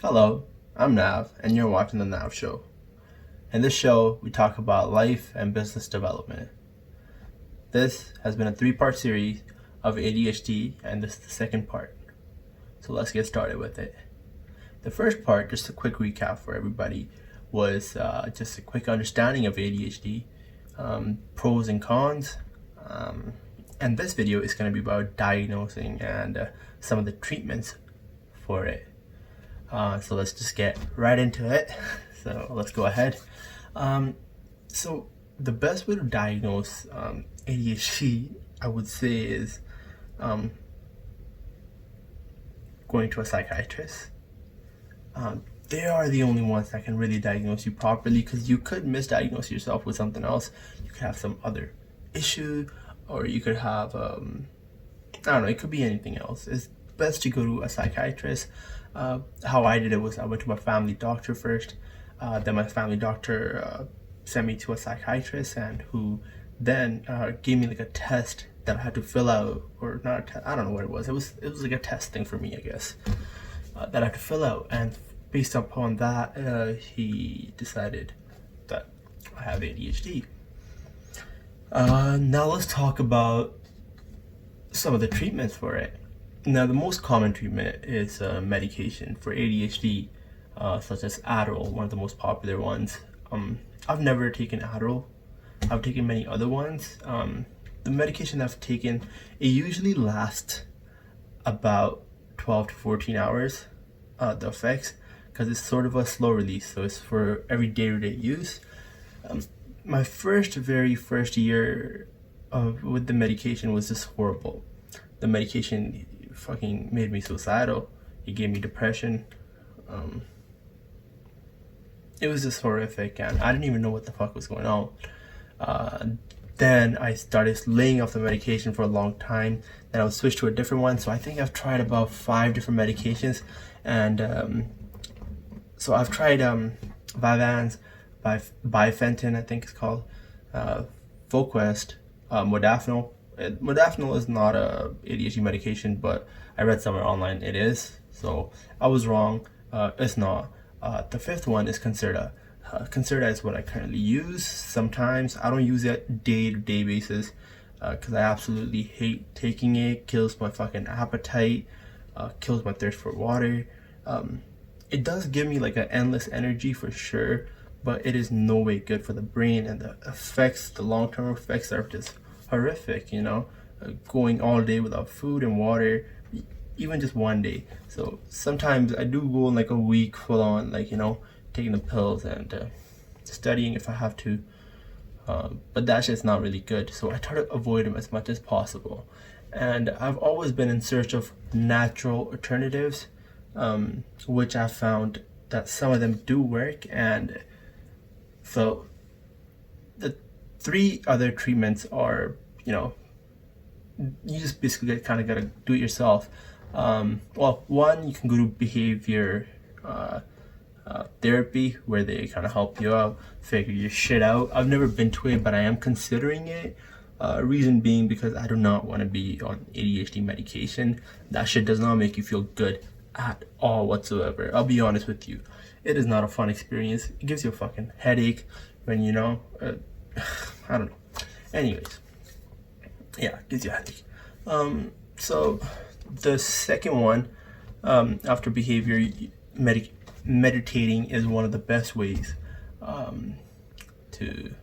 Hello, I'm Nav, and you're watching the NAV Show. In this show, we talk about life and business development. This has been a 3-part series of ADHD, and this is the second part. So let's get started with it. The first part, just a quick recap for everybody, was just a quick understanding of ADHD, pros and cons, and this video is going to be about diagnosing and some of the treatments for it. So let's just get right into it. So let's go ahead. So the best way to diagnose ADHD, I would say, is going to a psychiatrist. They are the only ones that can really diagnose you properly, because you could misdiagnose yourself with something else. You could have some other issue, or you could have, I don't know, it could be anything else. It's best to go to a psychiatrist. How I did it was I went to my family doctor first. Then my family doctor sent me to a psychiatrist, and who then gave me like a test that I had to fill out, or not a test, I don't know what it was. It was like a test thing for me, I guess, that I had to fill out. And based upon that, he decided that I have ADHD. Now let's talk about some of the treatments for it. Now, the most common treatment is medication for ADHD, such as Adderall, one of the most popular ones. I've never taken Adderall. I've taken many other ones. The medication I've taken, it usually lasts about 12 to 14 hours, the effects, because it's sort of a slow release, so it's for every day-to-day use. My very first year with the medication was just horrible. The medication fucking made me suicidal. It gave me depression. It was just horrific, and I didn't even know what the fuck was going on. Then I started laying off the medication for a long time. Then I would switch to a different one. So I think I've tried about 5 different medications, and so I've tried Vyvanse, Bifenton, I think it's called, Voquest, Modafinil. Modafinil is not a ADHD medication, but I read somewhere online it is, so I was wrong. It's not. The 5th one is Concerta. Concerta is what I currently use. Sometimes I don't use it day-to-day basis, because I absolutely hate taking it. Kills my fucking appetite, kills my thirst for water. It does give me like an endless energy for sure, but it is no way good for the brain, and the effects, the long-term effects, are just horrific, going all day without food and water, even just one day. So sometimes I do go like a week full on, taking the pills and studying if I have to, but that's just not really good. So I try to avoid them as much as possible, and I've always been in search of natural alternatives, which I found that some of them do work. And so the 3 other treatments are, you just basically kind of got to do it yourself. Well, one, you can go to behavior therapy, where they kind of help you out, figure your shit out. I've never been to it, but I am considering it. Reason being because I do not want to be on ADHD medication. That shit does not make you feel good at all whatsoever. I'll be honest with you. It is not a fun experience. It gives you a fucking headache when, I don't know. Anyways, yeah, it gives you a headache. So the second one, after behavior, meditating is one of the best ways to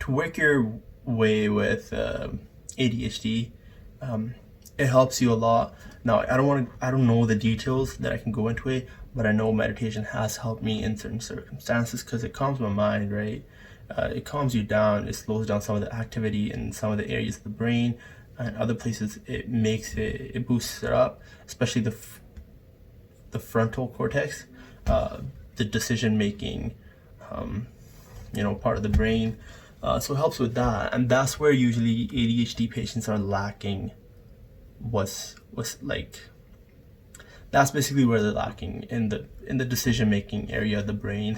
work your way with ADHD. It helps you a lot. Now, I don't know the details that I can go into it, but I know meditation has helped me in certain circumstances, because it calms my mind, right? It calms you down. It slows down some of the activity in some of the areas of the brain, and other places it boosts it up, especially the frontal cortex, the decision making, part of the brain. So it helps with that, and that's where usually ADHD patients are lacking. That's basically where they're lacking, in the decision making area of the brain.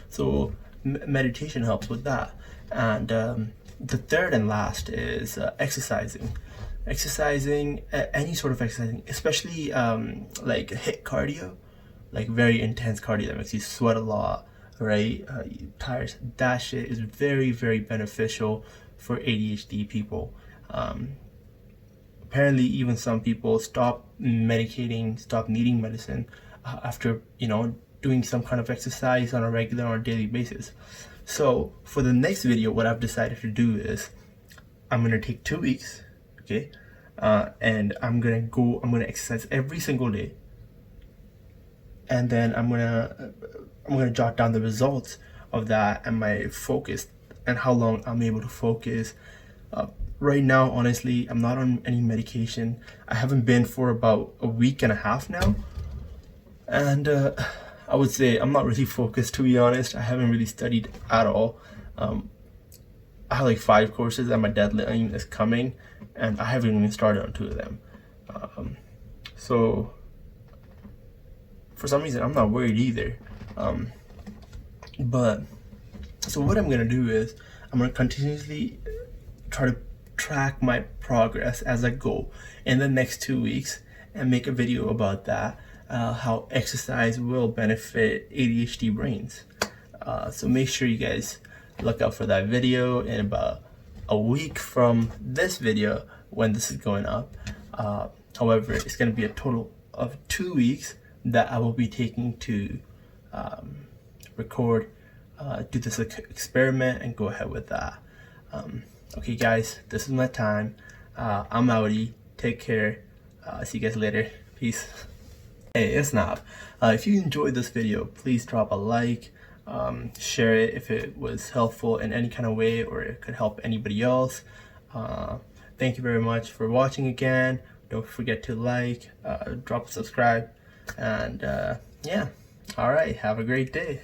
So meditation helps with that. And the third and last is exercising. exercising, any sort of exercising, especially like HIIT cardio, like very intense cardio that makes you sweat a lot, right? Tires. That shit is very, very beneficial for ADHD people. Apparently, even some people stop medicating, stop needing medicine after, doing some kind of exercise on a regular or daily basis. So for the next video, what I've decided to do is I'm gonna take 2 weeks, okay, and I'm gonna exercise every single day, and then I'm gonna jot down the results of that and my focus and how long I'm able to focus. Right now, honestly, I'm not on any medication. I haven't been for about a week and a half now, and I would say I'm not really focused, to be honest. I haven't really studied at all. I have like 5 courses and my deadline is coming, and I haven't even started on 2 of them. So for some reason I'm not worried either. But so what I'm gonna do is I'm gonna continuously try to track my progress as I go in the next 2 weeks and make a video about that, how exercise will benefit ADHD brains. So make sure you guys look out for that video in about a week from this video when this is going up. However, it's going to be a total of 2 weeks that I will be taking to record, do this experiment and go ahead with that. Okay guys, this is my time. I'm outie. Take care. See you guys later. Peace. Hey, it's NAV. If you enjoyed this video, please drop a like, share it if it was helpful in any kind of way or it could help anybody else. Thank you very much for watching again. Don't forget to like, drop a subscribe, and yeah, alright, have a great day.